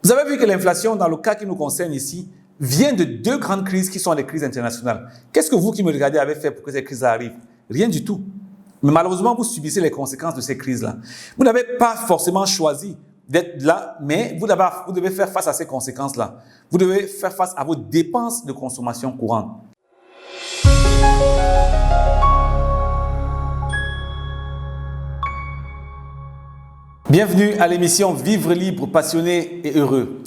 Vous avez vu que l'inflation, dans le cas qui nous concerne ici, vient de deux grandes crises qui sont des crises internationales. Qu'est-ce que vous qui me regardez avez fait pour que ces crises arrivent? Rien du tout. Mais malheureusement, vous subissez les conséquences de ces crises-là. Vous n'avez pas forcément choisi d'être là, mais vous devez faire face à ces conséquences-là. Vous devez faire face à vos dépenses de consommation courante. Bienvenue à l'émission Vivre libre, passionné et heureux.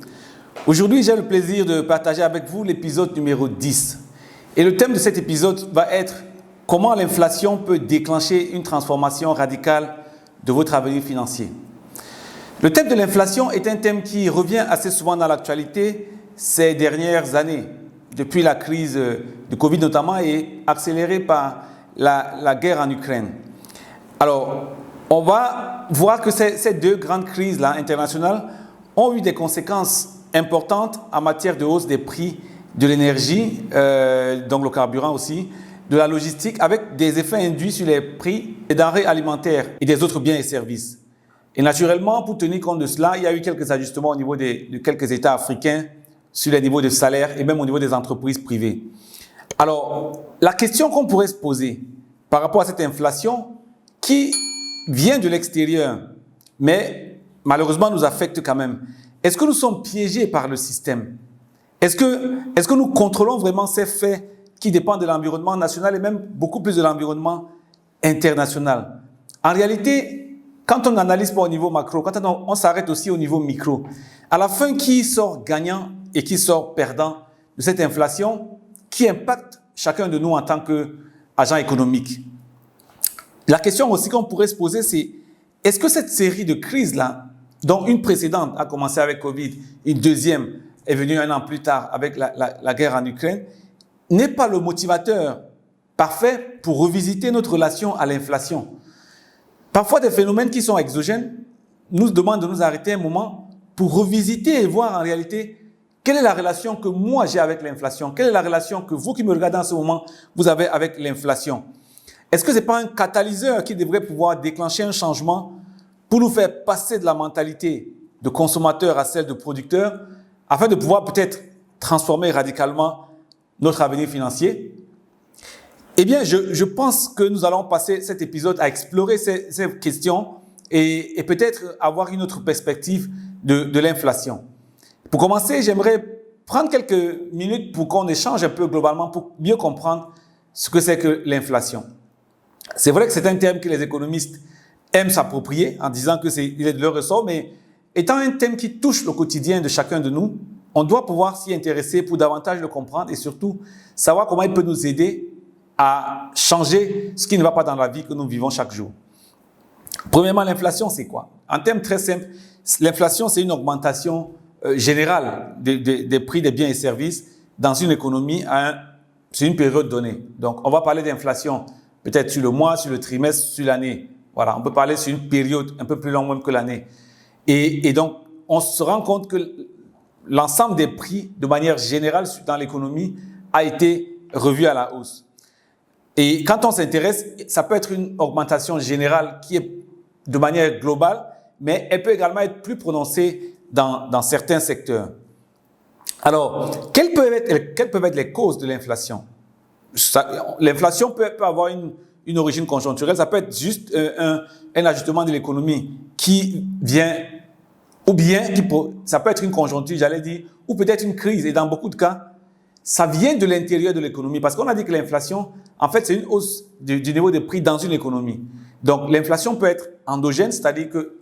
Aujourd'hui, j'ai le plaisir de partager avec vous l'épisode numéro 10. Et le thème de cet épisode va être comment l'inflation peut déclencher une transformation radicale de votre avenir financier. Le thème de l'inflation est un thème qui revient assez souvent dans l'actualité ces dernières années, depuis la crise de Covid notamment et accélérée par la guerre en Ukraine. Alors, on va voir que ces deux grandes crises-là internationales ont eu des conséquences importantes en matière de hausse des prix de l'énergie, donc le carburant aussi, de la logistique, avec des effets induits sur les prix des denrées alimentaires et des autres biens et services. Et naturellement, pour tenir compte de cela, il y a eu quelques ajustements au niveau de quelques États africains sur les niveaux de salaire et même au niveau des entreprises privées. Alors, la question qu'on pourrait se poser par rapport à cette inflation qui vient de l'extérieur, mais malheureusement nous affecte quand même. Est-ce que nous sommes piégés par le système? Est-ce que nous contrôlons vraiment ces faits qui dépendent de l'environnement national et même beaucoup plus de l'environnement international? En réalité, quand on n'analyse pas au niveau macro, quand on s'arrête aussi au niveau micro, à la fin, qui sort gagnant et qui sort perdant de cette inflation qui impacte chacun de nous en tant qu'agent économique? La question aussi qu'on pourrait se poser, c'est est-ce que cette série de crises-là, dont une précédente a commencé avec Covid, une deuxième est venue un an plus tard avec la guerre en Ukraine, n'est pas le motivateur parfait pour revisiter notre relation à l'inflation? Parfois, des phénomènes qui sont exogènes nous demandent de nous arrêter un moment pour revisiter et voir en réalité quelle est la relation que moi j'ai avec l'inflation, quelle est la relation que vous qui me regardez en ce moment, vous avez avec l'inflation. Est-ce que ce n'est pas un catalyseur qui devrait pouvoir déclencher un changement pour nous faire passer de la mentalité de consommateur à celle de producteur afin de pouvoir peut-être transformer radicalement notre avenir financier? Eh bien, je pense que nous allons passer cet épisode à explorer ces questions et peut-être avoir une autre perspective de l'inflation. Pour commencer, j'aimerais prendre quelques minutes pour qu'on échange un peu globalement pour mieux comprendre ce que c'est que l'inflation. C'est vrai que c'est un terme que les économistes aiment s'approprier en disant qu'il est de leur ressort, mais étant un thème qui touche le quotidien de chacun de nous, on doit pouvoir s'y intéresser pour davantage le comprendre et surtout savoir comment il peut nous aider à changer ce qui ne va pas dans la vie que nous vivons chaque jour. Premièrement, l'inflation, c'est quoi? En termes très simples, l'inflation, c'est une augmentation générale des prix des biens et services dans une économie sur une période donnée. Donc, on va parler d'inflation peut-être sur le mois, sur le trimestre, sur l'année. Voilà, on peut parler sur une période un peu plus longue même que l'année. Et donc, on se rend compte que l'ensemble des prix, de manière générale dans l'économie, a été revu à la hausse. Et quand on s'intéresse, ça peut être une augmentation générale qui est de manière globale, mais elle peut également être plus prononcée dans certains secteurs. Alors, quelles peuvent être les causes de l'inflation? L'inflation peut avoir une origine conjoncturelle, ça peut être juste un ajustement de l'économie qui vient, ou bien ça peut être une conjoncture, j'allais dire, ou peut-être une crise. Et dans beaucoup de cas, ça vient de l'intérieur de l'économie. Parce qu'on a dit que l'inflation, en fait, c'est une hausse du niveau des prix dans une économie. Donc, l'inflation peut être endogène, c'est-à-dire que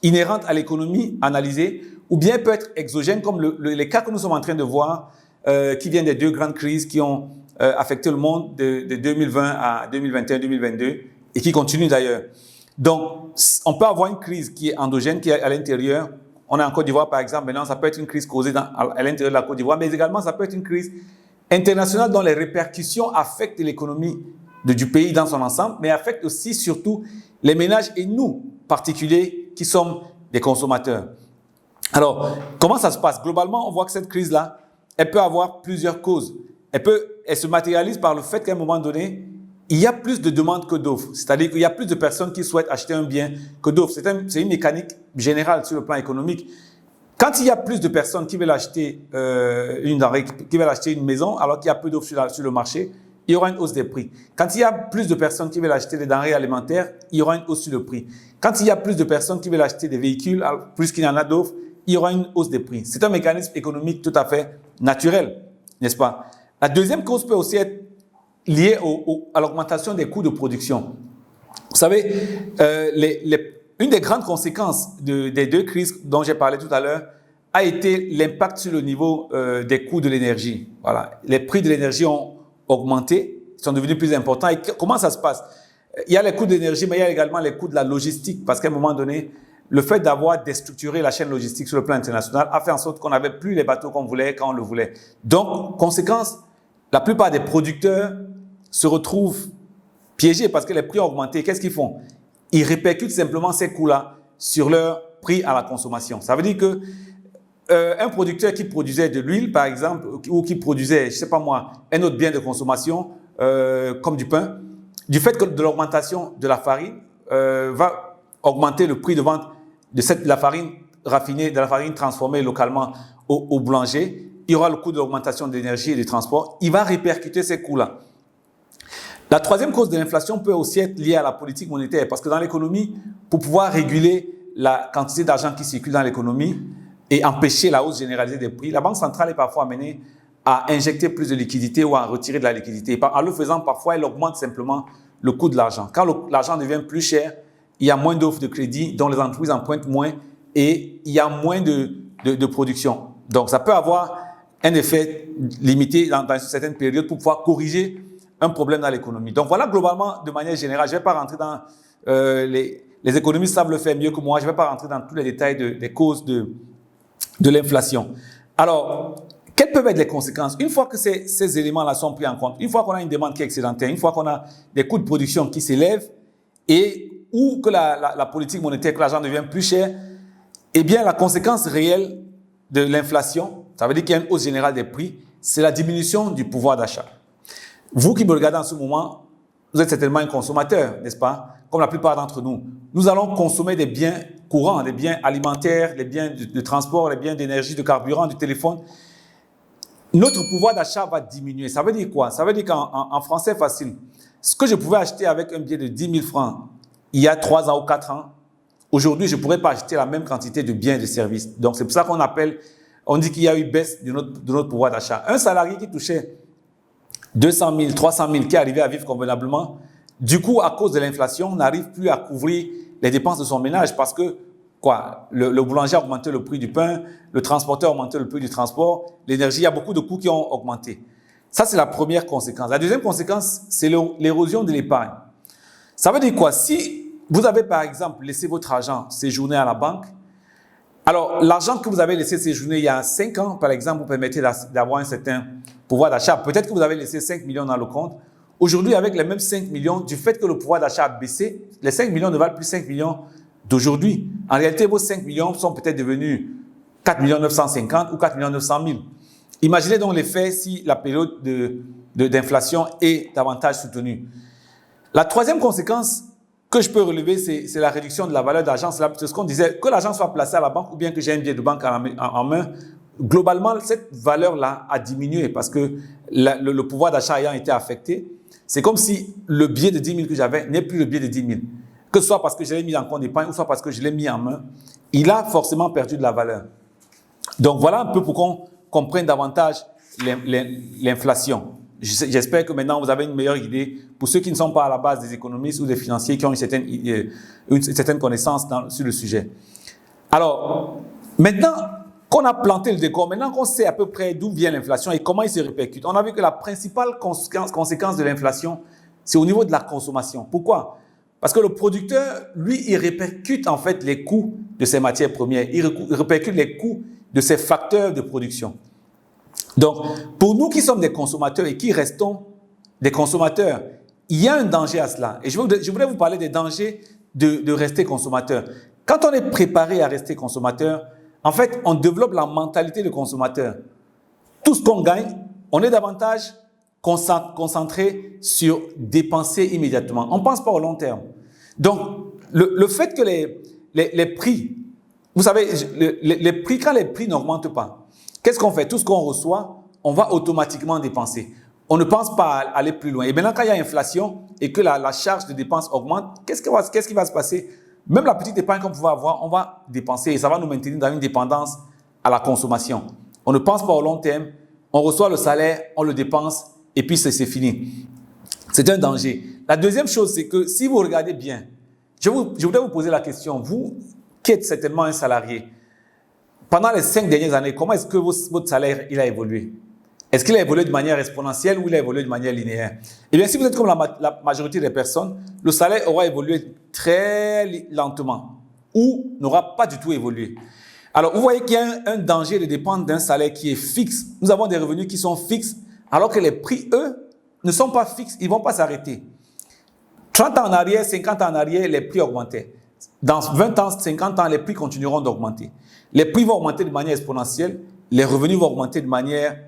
inhérente à l'économie analysée, ou bien peut être exogène, comme les cas que nous sommes en train de voir, qui viennent des deux grandes crises qui ont affecté le monde de 2020 à 2021-2022 et qui continuent d'ailleurs. Donc, on peut avoir une crise qui est endogène, qui est à l'intérieur. On est en Côte d'Ivoire, par exemple. Maintenant, ça peut être une crise causée à l'intérieur de la Côte d'Ivoire, mais également, ça peut être une crise internationale dont les répercussions affectent l'économie du pays dans son ensemble, mais affectent aussi, surtout, les ménages et nous, particuliers, qui sommes des consommateurs. Alors, comment ça se passe? Globalement, on voit que cette crise-là, elle peut avoir plusieurs causes. Elle se matérialise par le fait qu'à un moment donné, il y a plus de demandes que d'offres. C'est-à-dire qu'il y a plus de personnes qui souhaitent acheter un bien que d'offres. C'est une mécanique générale sur le plan économique. Quand il y a plus de personnes qui veulent acheter une denrée, qui veulent acheter une maison, alors qu'il y a peu d'offres sur le marché, il y aura une hausse des prix. Quand il y a plus de personnes qui veulent acheter des denrées alimentaires, il y aura une hausse sur le prix. Quand il y a plus de personnes qui veulent acheter des véhicules, plus qu'il y en a d'offres, il y aura une hausse des prix. C'est un mécanisme économique tout à fait naturel, n'est-ce pas? La deuxième cause peut aussi être liée à l'augmentation des coûts de production. Vous savez, une des grandes conséquences des deux crises dont j'ai parlé tout à l'heure a été l'impact sur le niveau des coûts de l'énergie. Voilà. Les prix de l'énergie ont augmenté, sont devenus plus importants. Et comment ça se passe? Il y a les coûts de l'énergie, mais il y a également les coûts de la logistique, parce qu'à un moment donné, le fait d'avoir déstructuré la chaîne logistique sur le plan international a fait en sorte qu'on n'avait plus les bateaux qu'on voulait quand on le voulait. Donc, conséquence, la plupart des producteurs se retrouvent piégés parce que les prix ont augmenté. Qu'est-ce qu'ils font? Ils répercutent simplement ces coûts-là sur leur prix à la consommation. Ça veut dire que un producteur qui produisait de l'huile, par exemple, ou qui produisait, je ne sais pas moi, un autre bien de consommation, comme du pain, du fait que de l'augmentation de la farine, va augmenter le prix de vente de la farine raffinée, de la farine transformée localement au boulanger. Il y aura le coût de l'augmentation de l'énergie et du transport. Il va répercuter ces coûts-là. La troisième cause de l'inflation peut aussi être liée à la politique monétaire, parce que dans l'économie, pour pouvoir réguler la quantité d'argent qui circule dans l'économie et empêcher la hausse généralisée des prix, la Banque centrale est parfois amenée à injecter plus de liquidité ou à retirer de la liquidité. En le faisant, parfois, elle augmente simplement le coût de l'argent. Quand l'argent devient plus cher, il y a moins d'offres de crédit, dont les entreprises empruntent moins et il y a moins de production. Donc, ça peut avoir un effet limité dans une certaine période pour pouvoir corriger un problème dans l'économie. Donc, voilà globalement, de manière générale, je ne vais pas rentrer dans... les économistes savent le faire mieux que moi, je ne vais pas rentrer dans tous les détails des causes de l'inflation. Alors, quelles peuvent être les conséquences? Une fois que ces éléments-là sont pris en compte, une fois qu'on a une demande qui est excédentaire, une fois qu'on a des coûts de production qui s'élèvent ou que la politique monétaire, que l'argent devient plus cher, eh bien, la conséquence réelle de l'inflation, ça veut dire qu'il y a une hausse générale des prix, c'est la diminution du pouvoir d'achat. Vous qui me regardez en ce moment, vous êtes certainement un consommateur, n'est-ce pas? Comme la plupart d'entre nous. Nous allons consommer des biens courants, des biens alimentaires, des biens de transport, les biens d'énergie, de carburant, du téléphone. Notre pouvoir d'achat va diminuer. Ça veut dire quoi? Ça veut dire qu'en français facile, ce que je pouvais acheter avec un billet de 10 000 francs il y a 3 ans ou 4 ans, aujourd'hui, je ne pourrais pas acheter la même quantité de biens et de services. Donc, c'est pour ça on dit qu'il y a eu baisse de notre pouvoir d'achat. Un salarié qui touchait 200 000, 300 000, qui arrivait à vivre convenablement, du coup, à cause de l'inflation, n'arrive plus à couvrir les dépenses de son ménage parce que le boulanger a augmenté le prix du pain, le transporteur a augmenté le prix du transport, l'énergie, il y a beaucoup de coûts qui ont augmenté. Ça, c'est la première conséquence. La deuxième conséquence, c'est l'érosion de l'épargne. Ça veut dire quoi? Si vous avez, par exemple, laissé votre argent séjourner à la banque, alors l'argent que vous avez laissé séjourner il y a 5 ans, par exemple, vous permettait d'avoir un certain pouvoir d'achat. Peut-être que vous avez laissé 5 millions dans le compte. Aujourd'hui, avec les mêmes 5 millions, du fait que le pouvoir d'achat a baissé, les 5 millions ne valent plus 5 millions d'aujourd'hui. En réalité, vos 5 millions sont peut-être devenus 4 950 ou 4 900 000. Imaginez donc l'effet si la période d'inflation est davantage soutenue. La troisième conséquence que je peux relever, c'est la réduction de la valeur d'argent. C'est ce qu'on disait, que l'argent soit placé à la banque ou bien que j'ai un billet de banque en main. Globalement, cette valeur-là a diminué parce que le pouvoir d'achat ayant été affecté, c'est comme si le billet de 10 000 que j'avais n'est plus le billet de 10 000. Que ce soit parce que je l'ai mis en compte d'épargne ou soit parce que je l'ai mis en main, il a forcément perdu de la valeur. Donc voilà un peu pour qu'on comprenne davantage l'inflation. J'espère que maintenant vous avez une meilleure idée. Pour ceux qui ne sont pas à la base des économistes ou des financiers qui ont une certaine connaissance sur le sujet. Alors, maintenant qu'on a planté le décor, maintenant qu'on sait à peu près d'où vient l'inflation et comment il se répercute, on a vu que la principale conséquence de l'inflation, c'est au niveau de la consommation. Pourquoi? Parce que le producteur, lui, il répercute en fait les coûts de ses matières premières. Il répercute les coûts de ses facteurs de production. Donc, pour nous qui sommes des consommateurs et qui restons des consommateurs, il y a un danger à cela. Et je voudrais vous parler des dangers de rester consommateur. Quand on est préparé à rester consommateur, en fait, on développe la mentalité de consommateur. Tout ce qu'on gagne, on est davantage concentré sur dépenser immédiatement. On ne pense pas au long terme. Donc, le fait que les prix vous savez, les prix, quand les prix n'augmentent pas, qu'est-ce qu'on fait? Tout ce qu'on reçoit, on va automatiquement dépenser. On ne pense pas à aller plus loin. Et maintenant, quand il y a inflation et que la charge de dépenses augmente, qu'est-ce qui va se passer? Même la petite épargne qu'on pouvait avoir, on va dépenser et ça va nous maintenir dans une dépendance à la consommation. On ne pense pas au long terme, on reçoit le salaire, on le dépense et puis c'est fini. C'est un danger. La deuxième chose, c'est que si vous regardez bien, je voudrais vous poser la question, vous qui êtes certainement un salarié, pendant les 5 dernières années, comment est-ce que votre salaire il a évolué? Est-ce qu'il a évolué de manière exponentielle ou il a évolué de manière linéaire? Eh bien, si vous êtes comme la majorité des personnes, le salaire aura évolué très lentement ou n'aura pas du tout évolué. Alors, vous voyez qu'il y a un danger de dépendre d'un salaire qui est fixe. Nous avons des revenus qui sont fixes, alors que les prix, eux, ne sont pas fixes. Ils ne vont pas s'arrêter. 30 ans en arrière, 50 ans en arrière, les prix augmentaient. Dans 20 ans, 50 ans, les prix continueront d'augmenter. Les prix vont augmenter de manière exponentielle, les revenus vont augmenter de manière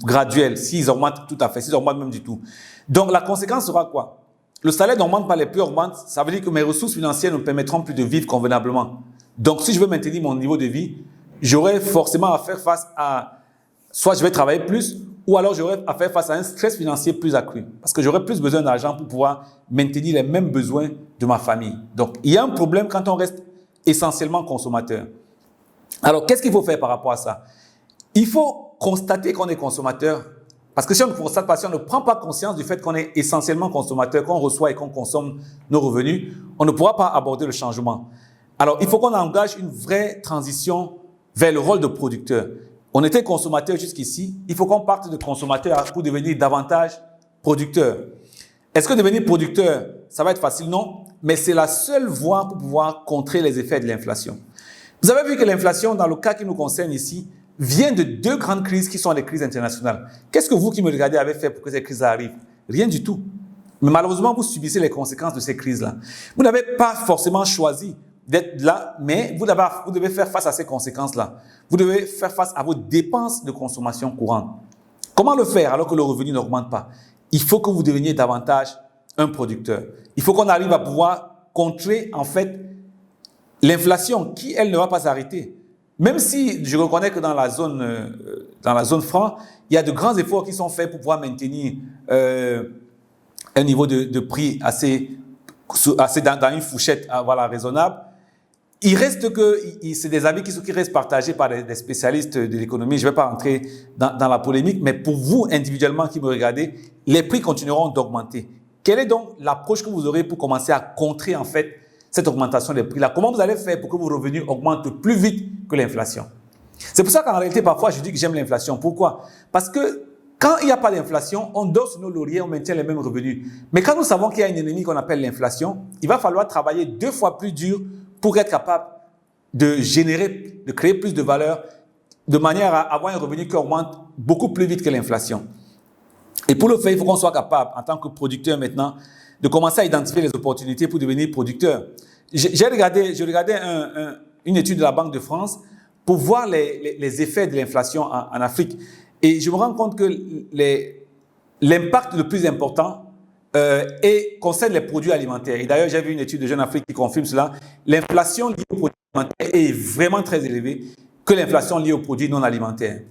graduelle, s'ils augmentent tout à fait, s'ils augmentent même du tout. Donc, la conséquence sera quoi? Le salaire n'augmente pas, les prix augmentent, ça veut dire que mes ressources financières ne me permettront plus de vivre convenablement. Donc, si je veux maintenir mon niveau de vie, j'aurai forcément à faire face à, soit je vais travailler plus, ou alors j'aurai à faire face à un stress financier plus accru. Parce que j'aurai plus besoin d'argent pour pouvoir maintenir les mêmes besoins de ma famille. Donc, il y a un problème quand on reste essentiellement consommateur. Alors, qu'est-ce qu'il faut faire par rapport à ça? Il faut constater qu'on est consommateur. Parce que si on ne constate pas, si on ne prend pas conscience du fait qu'on est essentiellement consommateur, qu'on reçoit et qu'on consomme nos revenus, on ne pourra pas aborder le changement. Alors, il faut qu'on engage une vraie transition vers le rôle de producteur. On était consommateur jusqu'ici, il faut qu'on parte de consommateur pour devenir davantage producteur. Est-ce que devenir producteur, ça va être facile? Non, mais c'est la seule voie pour pouvoir contrer les effets de l'inflation. Vous avez vu que l'inflation, dans le cas qui nous concerne ici, vient de 2 grandes crises qui sont les crises internationales. Qu'est-ce que vous qui me regardez avez fait pour que ces crises arrivent? Rien du tout. Mais malheureusement, vous subissez les conséquences de ces crises-là. Vous n'avez pas forcément choisi d'être là, mais vous devez faire face à ces conséquences-là. Vous devez faire face à vos dépenses de consommation courante. Comment le faire alors que le revenu n'augmente pas? Il faut que vous deveniez davantage un producteur. Il faut qu'on arrive à pouvoir contrer, en fait, l'inflation qui, elle, ne va pas s'arrêter. Même si je reconnais que dans la zone franc, il y a de grands efforts qui sont faits pour pouvoir maintenir un niveau de prix assez dans une fourchette raisonnable. Il reste que c'est des avis qui restent partagés par des spécialistes de l'économie. Je ne vais pas rentrer dans la polémique, mais pour vous individuellement qui me regardez, les prix continueront d'augmenter. Quelle est donc l'approche que vous aurez pour commencer à contrer en fait cette augmentation des prix-là? Comment vous allez faire pour que vos revenus augmentent plus vite que l'inflation? C'est pour ça qu'en réalité, parfois, je dis que j'aime l'inflation. Pourquoi? Parce que quand il n'y a pas d'inflation, on dort sur nos lauriers, on maintient les mêmes revenus. Mais quand nous savons qu'il y a un ennemi qu'on appelle l'inflation, il va falloir travailler 2 fois plus dur pour être capable de créer plus de valeur, de manière à avoir un revenu qui augmente beaucoup plus vite que l'inflation. Et pour le faire, il faut qu'on soit capable, en tant que producteur maintenant, de commencer à identifier les opportunités pour devenir producteur. J'ai regardé une étude de la Banque de France pour voir les effets de l'inflation en Afrique. Et je me rends compte que l'impact le plus important concerne les produits alimentaires. Et d'ailleurs, j'ai vu une étude de Jeune Afrique qui confirme cela. L'inflation liée aux produits alimentaires est vraiment très élevée que l'inflation liée aux produits non alimentaires.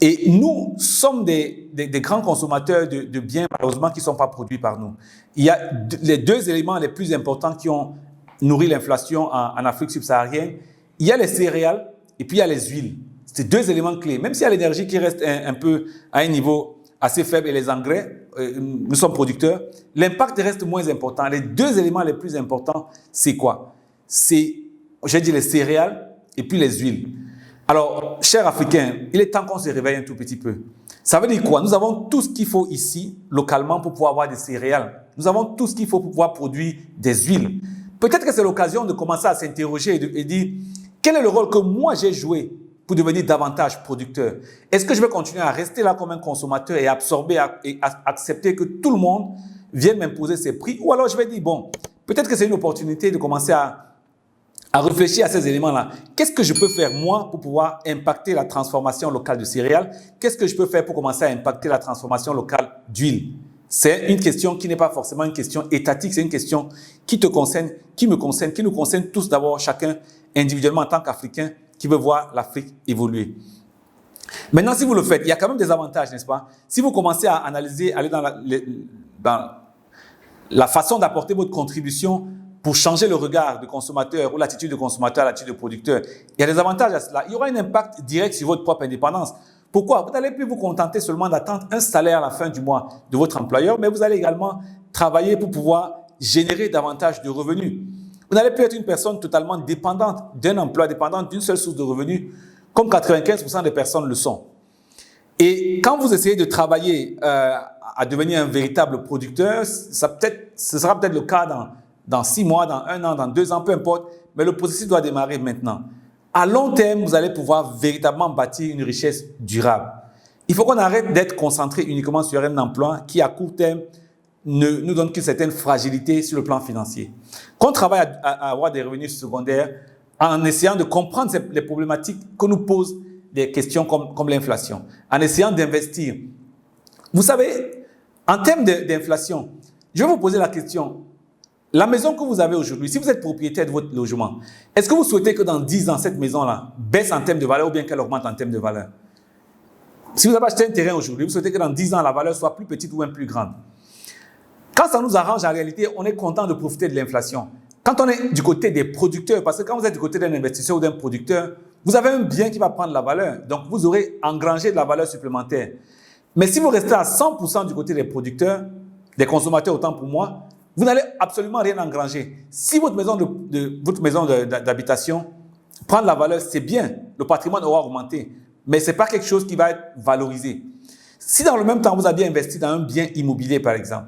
Et nous sommes des grands consommateurs de biens, malheureusement, qui ne sont pas produits par nous. Il y a les 2 éléments les plus importants qui ont nourri l'inflation en Afrique subsaharienne. Il y a les céréales et puis il y a les huiles. C'est 2 éléments clés. Même s'il y a l'énergie qui reste un peu à un niveau assez faible et les engrais, nous sommes producteurs, l'impact reste moins important. Les 2 éléments les plus importants, c'est quoi? C'est, j'ai dit les céréales et puis les huiles. Alors, chers Africains, il est temps qu'on se réveille un tout petit peu. Ça veut dire quoi? Nous avons tout ce qu'il faut ici, localement, pour pouvoir avoir des céréales. Nous avons tout ce qu'il faut pour pouvoir produire des huiles. Peut-être que c'est l'occasion de commencer à s'interroger et dire, quel est le rôle que moi j'ai joué pour devenir davantage producteur? Est-ce que je vais continuer à rester là comme un consommateur et absorber et accepter que tout le monde vienne m'imposer ses prix? Ou alors je vais dire, bon, peut-être que c'est une opportunité de commencer à réfléchir à ces éléments-là. Qu'est-ce que je peux faire, moi, pour pouvoir impacter la transformation locale de céréales? Qu'est-ce que je peux faire pour commencer à impacter la transformation locale d'huile? C'est une question qui n'est pas forcément une question étatique, c'est une question qui te concerne, qui me concerne, qui nous concerne tous d'abord chacun individuellement en tant qu'Africain qui veut voir l'Afrique évoluer. Maintenant, si vous le faites, il y a quand même des avantages, n'est-ce pas? Si vous commencez à analyser, aller dans la façon d'apporter votre contribution pour changer le regard du consommateur ou l'attitude du consommateur à l'attitude du producteur, il y a des avantages à cela. Il y aura un impact direct sur votre propre indépendance. Pourquoi? Vous n'allez plus vous contenter seulement d'attendre un salaire à la fin du mois de votre employeur, mais vous allez également travailler pour pouvoir générer davantage de revenus. Vous n'allez plus être une personne totalement dépendante d'un emploi, dépendante d'une seule source de revenus, comme 95% des personnes le sont. Et quand vous essayez de travailler à devenir un véritable producteur, ce sera peut-être le cas dans 6 mois, dans 1 an, dans 2 ans, peu importe, mais le processus doit démarrer maintenant. À long terme, vous allez pouvoir véritablement bâtir une richesse durable. Il faut qu'on arrête d'être concentré uniquement sur un emploi qui, à court terme, ne nous donne qu'une certaine fragilité sur le plan financier. Qu'on travaille à avoir des revenus secondaires en essayant de comprendre les problématiques que nous posent des questions comme l'inflation, en essayant d'investir. Vous savez, en termes d'inflation, je vais vous poser la question. La maison que vous avez aujourd'hui, si vous êtes propriétaire de votre logement, est-ce que vous souhaitez que dans 10 ans, cette maison-là baisse en termes de valeur ou bien qu'elle augmente en termes de valeur? Si vous avez acheté un terrain aujourd'hui, vous souhaitez que dans 10 ans, la valeur soit plus petite ou même plus grande. Quand ça nous arrange, en réalité, on est content de profiter de l'inflation. Quand on est du côté des producteurs, parce que quand vous êtes du côté d'un investisseur ou d'un producteur, vous avez un bien qui va prendre la valeur. Donc, vous aurez engrangé de la valeur supplémentaire. Mais si vous restez à 100% du côté des producteurs, des consommateurs autant pour moi, vous n'allez absolument rien engranger. Si votre maison d'habitation prend de la valeur, c'est bien. Le patrimoine aura augmenté. Mais ce n'est pas quelque chose qui va être valorisé. Si dans le même temps, vous aviez investi dans un bien immobilier, par exemple,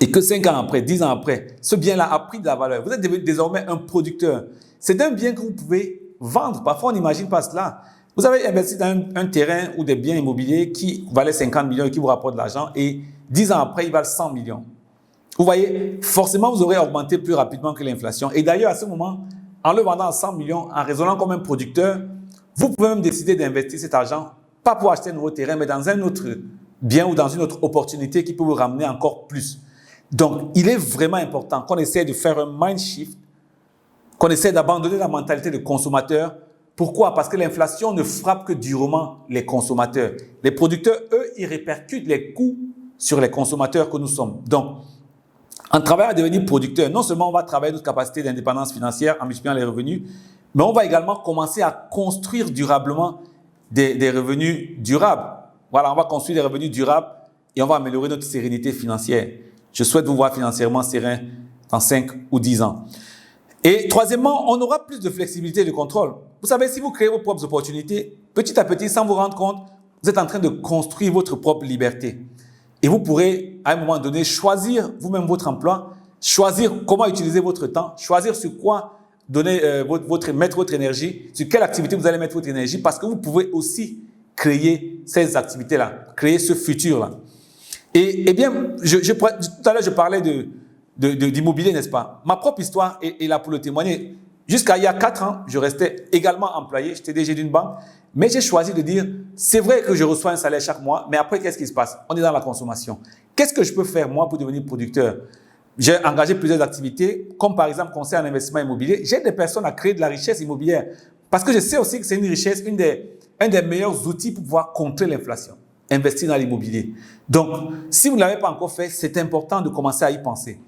et que 5 ans après, 10 ans après, ce bien-là a pris de la valeur, vous êtes désormais un producteur. C'est un bien que vous pouvez vendre. Parfois, on n'imagine pas cela. Vous avez investi dans un terrain ou des biens immobiliers qui valaient 50 millions et qui vous rapportent de l'argent, et 10 ans après, ils valent 100 millions. Vous voyez, forcément, vous aurez augmenté plus rapidement que l'inflation. Et d'ailleurs, à ce moment, en le vendant à 100 millions, en raisonnant comme un producteur, vous pouvez même décider d'investir cet argent, pas pour acheter un nouveau terrain, mais dans un autre bien ou dans une autre opportunité qui peut vous ramener encore plus. Donc, il est vraiment important qu'on essaie de faire un mind shift, qu'on essaie d'abandonner la mentalité de consommateur. Pourquoi? Parce que l'inflation ne frappe que durement les consommateurs. Les producteurs, eux, ils répercutent les coûts sur les consommateurs que nous sommes. Donc, en travaillant à devenir producteur, non seulement on va travailler notre capacité d'indépendance financière en multipliant les revenus, mais on va également commencer à construire durablement des revenus durables. Voilà, on va construire des revenus durables et on va améliorer notre sérénité financière. Je souhaite vous voir financièrement serein dans 5 ou 10 ans. Et troisièmement, on aura plus de flexibilité et de contrôle. Vous savez, si vous créez vos propres opportunités, petit à petit, sans vous rendre compte, vous êtes en train de construire votre propre liberté. Et vous pourrez, à un moment donné, choisir vous-même votre emploi, choisir comment utiliser votre temps, choisir sur quoi donner, mettre votre énergie, sur quelle activité vous allez mettre votre énergie, parce que vous pouvez aussi créer ces activités-là, créer ce futur-là. Et bien, tout à l'heure, je parlais d'immobilier, n'est-ce pas? Ma propre histoire est là pour le témoigner. Jusqu'à il y a 4 ans, je restais également employé, j'étais DG d'une banque, mais j'ai choisi de dire, c'est vrai que je reçois un salaire chaque mois, mais après, qu'est-ce qui se passe? On est dans la consommation. Qu'est-ce que je peux faire, moi, pour devenir producteur? J'ai engagé plusieurs activités, comme par exemple, conseil en investissement immobilier. J'aide des personnes à créer de la richesse immobilière, parce que je sais aussi que c'est une richesse, un des meilleurs outils pour pouvoir contrer l'inflation. Investir dans l'immobilier. Donc, si vous ne l'avez pas encore fait, c'est important de commencer à y penser.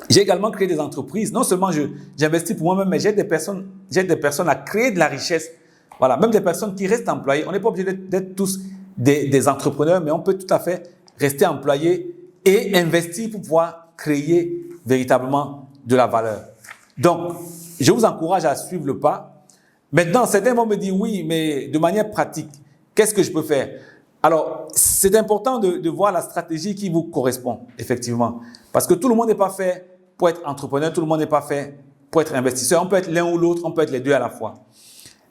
J'ai également créé des entreprises. Non seulement j'investis pour moi-même, mais j'aide des personnes à créer de la richesse. Voilà, même des personnes qui restent employées. On n'est pas obligé d'être tous des entrepreneurs, mais on peut tout à fait rester employé et investir pour pouvoir créer véritablement de la valeur. Donc, je vous encourage à suivre le pas. Maintenant, certains vont me dire, oui, mais de manière pratique, qu'est-ce que je peux faire? Alors, c'est important de voir la stratégie qui vous correspond, effectivement. Parce que tout le monde n'est pas fait pour être entrepreneur, tout le monde n'est pas fait pour être investisseur. On peut être l'un ou l'autre, on peut être les deux à la fois.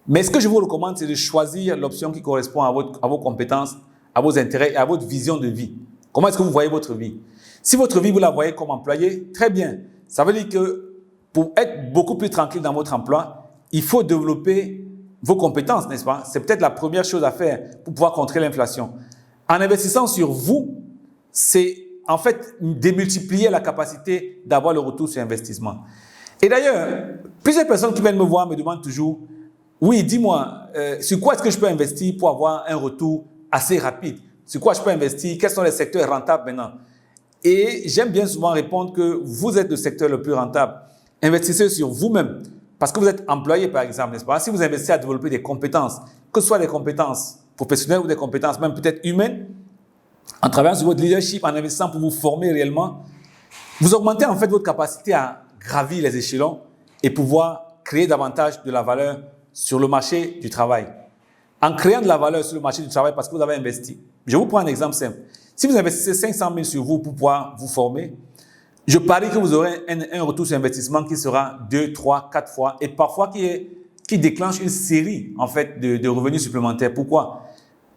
Mais ce que je vous recommande, c'est de choisir l'option qui correspond à vos compétences, à vos intérêts et à votre vision de vie. Comment est-ce que vous voyez votre vie? Si votre vie, vous la voyez comme employé, très bien. Ça veut dire que pour être beaucoup plus tranquille dans votre emploi, il faut développer vos compétences, n'est-ce pas? C'est peut-être la première chose à faire pour pouvoir contrer l'inflation. En investissant sur vous, c'est en fait démultiplier la capacité d'avoir le retour sur investissement. Et d'ailleurs, plusieurs personnes qui viennent me voir me demandent toujours, oui, dis-moi, sur quoi est-ce que je peux investir pour avoir un retour assez rapide? Sur quoi je peux investir? Quels sont les secteurs rentables maintenant? Et j'aime bien souvent répondre que vous êtes le secteur le plus rentable. Investissez sur vous-même. Parce que vous êtes employé, par exemple, n'est-ce pas? Si vous investissez à développer des compétences, que ce soit des compétences professionnelles ou des compétences même peut-être humaines, en travaillant sur votre leadership, en investissant pour vous former réellement, vous augmentez en fait votre capacité à gravir les échelons et pouvoir créer davantage de la valeur sur le marché du travail. En créant de la valeur sur le marché du travail parce que vous avez investi. Je vous prends un exemple simple. Si vous investissez 500 000 sur vous pour pouvoir vous former, je parie que vous aurez un retour sur investissement qui sera 2, 3, 4 fois et parfois qui déclenche une série en fait de revenus supplémentaires. Pourquoi?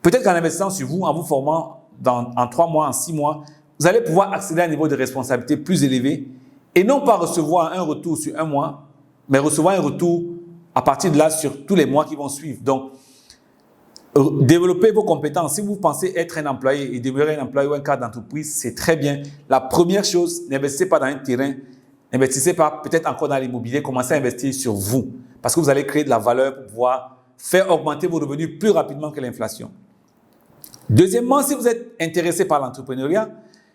Peut-être qu'en investissant sur vous, en vous formant en 3 mois, en 6 mois, vous allez pouvoir accéder à un niveau de responsabilité plus élevé et non pas recevoir un retour sur 1 mois, mais recevoir un retour à partir de là sur tous les mois qui vont suivre. Donc, développez vos compétences. Si vous pensez être un employé et demeurer un employé ou un cadre d'entreprise, c'est très bien. La première chose, n'investissez pas dans un terrain, n'investissez pas peut-être encore dans l'immobilier, commencez à investir sur vous parce que vous allez créer de la valeur pour pouvoir faire augmenter vos revenus plus rapidement que l'inflation. Deuxièmement, si vous êtes intéressé par l'entrepreneuriat,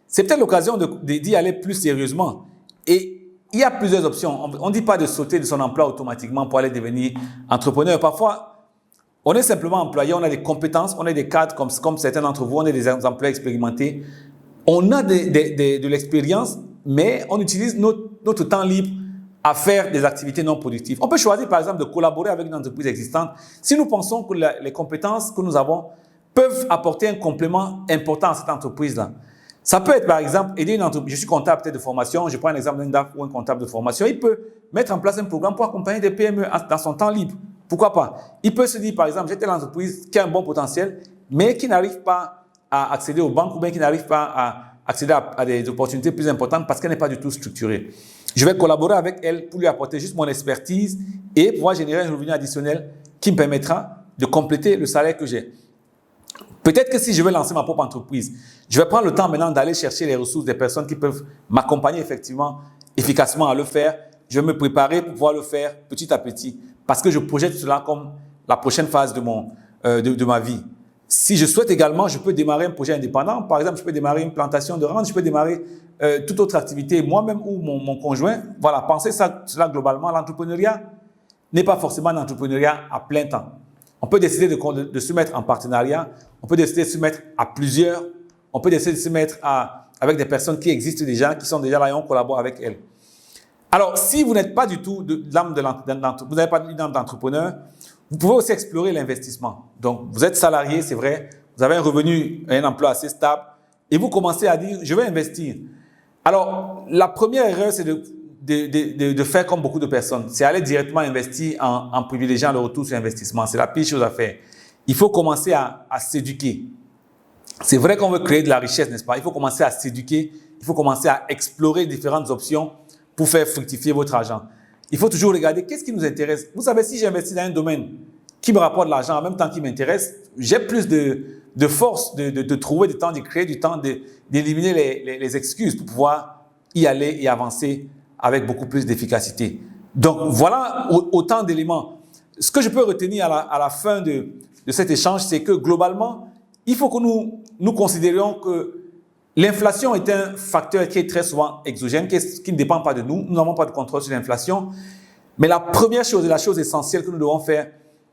c'est peut-être l'occasion d'y aller plus sérieusement. Et il y a plusieurs options. On ne dit pas de sauter de son emploi automatiquement pour aller devenir entrepreneur. Parfois, on est simplement employé, on a des compétences, on est des cadres comme certains d'entre vous, on est des employés expérimentés. On a de l'expérience, mais on utilise notre temps libre à faire des activités non productives. On peut choisir par exemple de collaborer avec une entreprise existante si nous pensons que les compétences que nous avons peuvent apporter un complément important à cette entreprise-là. Ça peut être par exemple aider une entreprise. Je suis comptable peut-être de formation, je prends un exemple d'un DAF ou un comptable de formation. Il peut mettre en place un programme pour accompagner des PME dans son temps libre. Pourquoi pas? Il peut se dire, par exemple, j'ai telle entreprise qui a un bon potentiel, mais qui n'arrive pas à accéder aux banques ou bien qui n'arrive pas à accéder à des opportunités plus importantes parce qu'elle n'est pas du tout structurée. Je vais collaborer avec elle pour lui apporter juste mon expertise et pouvoir générer un revenu additionnel qui me permettra de compléter le salaire que j'ai. Peut-être que si je veux lancer ma propre entreprise, je vais prendre le temps maintenant d'aller chercher les ressources des personnes qui peuvent m'accompagner effectivement, efficacement à le faire. Je vais me préparer pour pouvoir le faire petit à petit parce que je projette cela comme la prochaine phase de ma vie. Si je souhaite également, je peux démarrer un projet indépendant. Par exemple, je peux démarrer une plantation de rente, je peux démarrer toute autre activité, moi-même ou mon conjoint. Voilà, pensez cela globalement. L'entrepreneuriat n'est pas forcément un entrepreneuriat à plein temps. On peut décider de se mettre en partenariat, on peut décider de se mettre à plusieurs, on peut décider de se mettre avec des personnes qui existent déjà, qui sont déjà là et on collabore avec elles. Alors, si vous n'êtes pas du tout l'âme vous n'avez pas une âme d'entrepreneur, vous pouvez aussi explorer l'investissement. Donc, vous êtes salarié, c'est vrai, vous avez un revenu, un emploi assez stable, et vous commencez à dire, je vais investir. Alors, la première erreur, c'est de faire comme beaucoup de personnes. C'est aller directement investir en privilégiant le retour sur investissement. C'est la pire chose à faire. Il faut commencer à s'éduquer. C'est vrai qu'on veut créer de la richesse, n'est-ce pas? Il faut commencer à s'éduquer. Il faut commencer à explorer différentes options pour faire fructifier votre argent. Il faut toujours regarder qu'est-ce qui nous intéresse. Vous savez, si j'investis dans un domaine qui me rapporte de l'argent en même temps qui m'intéresse, j'ai plus de force de trouver du temps, de créer du temps, d'éliminer les excuses pour pouvoir y aller et avancer avec beaucoup plus d'efficacité. Donc, voilà autant d'éléments. Ce que je peux retenir à la fin de cet échange, c'est que globalement, il faut que nous considérions que l'inflation est un facteur qui est très souvent exogène, qui ne dépend pas de nous. Nous n'avons pas de contrôle sur l'inflation. Mais la première chose et la chose essentielle que nous devons faire,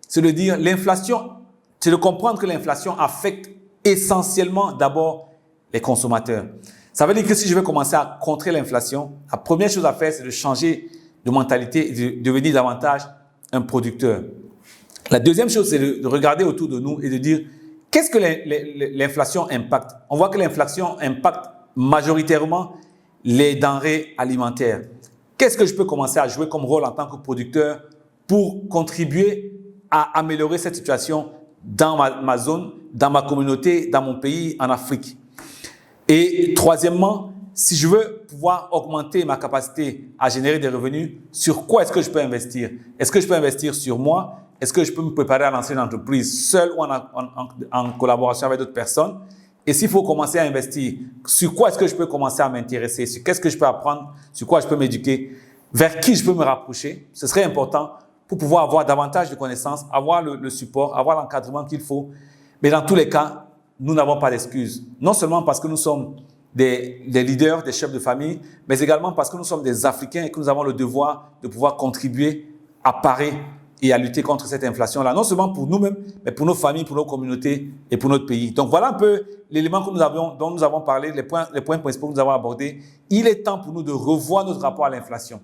c'est de dire l'inflation, c'est de comprendre que l'inflation affecte essentiellement d'abord les consommateurs. Ça veut dire que si je veux commencer à contrer l'inflation, la première chose à faire, c'est de changer de mentalité et de devenir davantage un producteur. La deuxième chose, c'est de regarder autour de nous et de dire qu'est-ce que l'inflation impacte. On voit que l'inflation impacte majoritairement les denrées alimentaires. Qu'est-ce que je peux commencer à jouer comme rôle en tant que producteur pour contribuer à améliorer cette situation dans ma zone, dans ma communauté, dans mon pays, en Afrique? Et troisièmement, si je veux pouvoir augmenter ma capacité à générer des revenus, sur quoi est-ce que je peux investir? Est-ce que je peux investir sur moi? Est-ce que je peux me préparer à lancer une entreprise seule ou en collaboration avec d'autres personnes? Et s'il faut commencer à investir, sur quoi est-ce que je peux commencer à m'intéresser? Sur qu'est-ce que je peux apprendre? Sur quoi je peux m'éduquer? vers qui je peux me rapprocher. Ce serait important pour pouvoir avoir davantage de connaissances, avoir le support, avoir l'encadrement qu'il faut. Mais dans tous les cas, nous n'avons pas d'excuses. Non seulement parce que nous sommes des leaders, des chefs de famille, mais également parce que nous sommes des Africains et que nous avons le devoir de pouvoir contribuer à parer et à lutter contre cette inflation-là, non seulement pour nous-mêmes, mais pour nos familles, pour nos communautés et pour notre pays. Donc voilà un peu l'élément dont nous avons parlé, les points principaux que nous avons abordés. Il est temps pour nous de revoir notre rapport à l'inflation.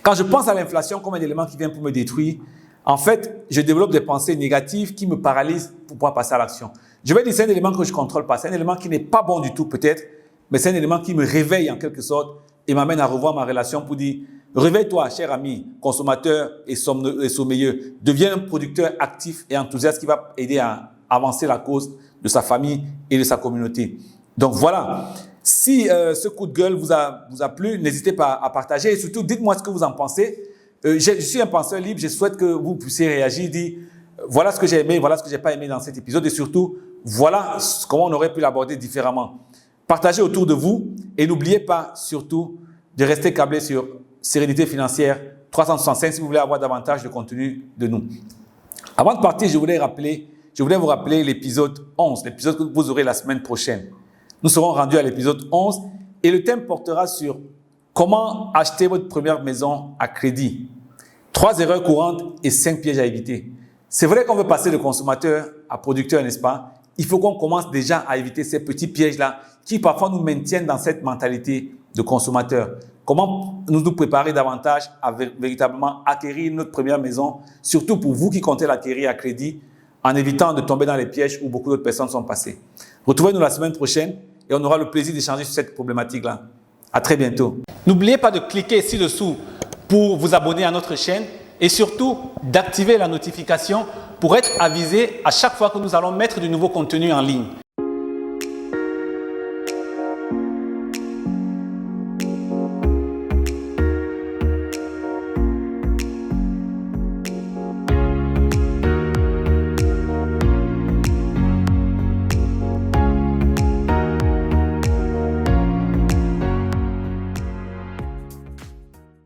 Quand je pense à l'inflation comme un élément qui vient pour me détruire, en fait, je développe des pensées négatives qui me paralysent pour pouvoir passer à l'action. Je vais dire c'est un élément que je ne contrôle pas, c'est un élément qui n'est pas bon du tout peut-être, mais c'est un élément qui me réveille en quelque sorte et m'amène à revoir ma relation pour dire « Réveille-toi, cher ami, consommateur et sommeilleux, deviens un producteur actif et enthousiaste qui va aider à avancer la cause de sa famille et de sa communauté. » Donc voilà, si ce coup de gueule vous a plu, n'hésitez pas à partager et surtout dites-moi ce que vous en pensez. Je suis un penseur libre, je souhaite que vous puissiez réagir, dire voilà ce que j'ai aimé, voilà ce que j'ai pas aimé dans cet épisode et surtout voilà comment on aurait pu l'aborder différemment. Partagez autour de vous et n'oubliez pas surtout de rester câblé sur Sérénité Financière 365 si vous voulez avoir davantage de contenu de nous. Avant de partir, je voulais vous rappeler l'épisode 11, l'épisode que vous aurez la semaine prochaine. Nous serons rendus à l'épisode 11 et le thème portera sur comment acheter votre première maison à crédit. 3 erreurs courantes et 5 pièges à éviter. C'est vrai qu'on veut passer de consommateur à producteur, n'est-ce pas? Il faut qu'on commence déjà à éviter ces petits pièges-là qui parfois nous maintiennent dans cette mentalité de consommateur. Comment nous préparer davantage à véritablement acquérir notre première maison, surtout pour vous qui comptez l'acquérir à crédit, en évitant de tomber dans les pièges où beaucoup d'autres personnes sont passées. Retrouvez-nous la semaine prochaine et on aura le plaisir d'échanger sur cette problématique-là. À très bientôt. N'oubliez pas de cliquer ci-dessous pour vous abonner à notre chaîne et surtout d'activer la notification pour être avisé à chaque fois que nous allons mettre du nouveau contenu en ligne.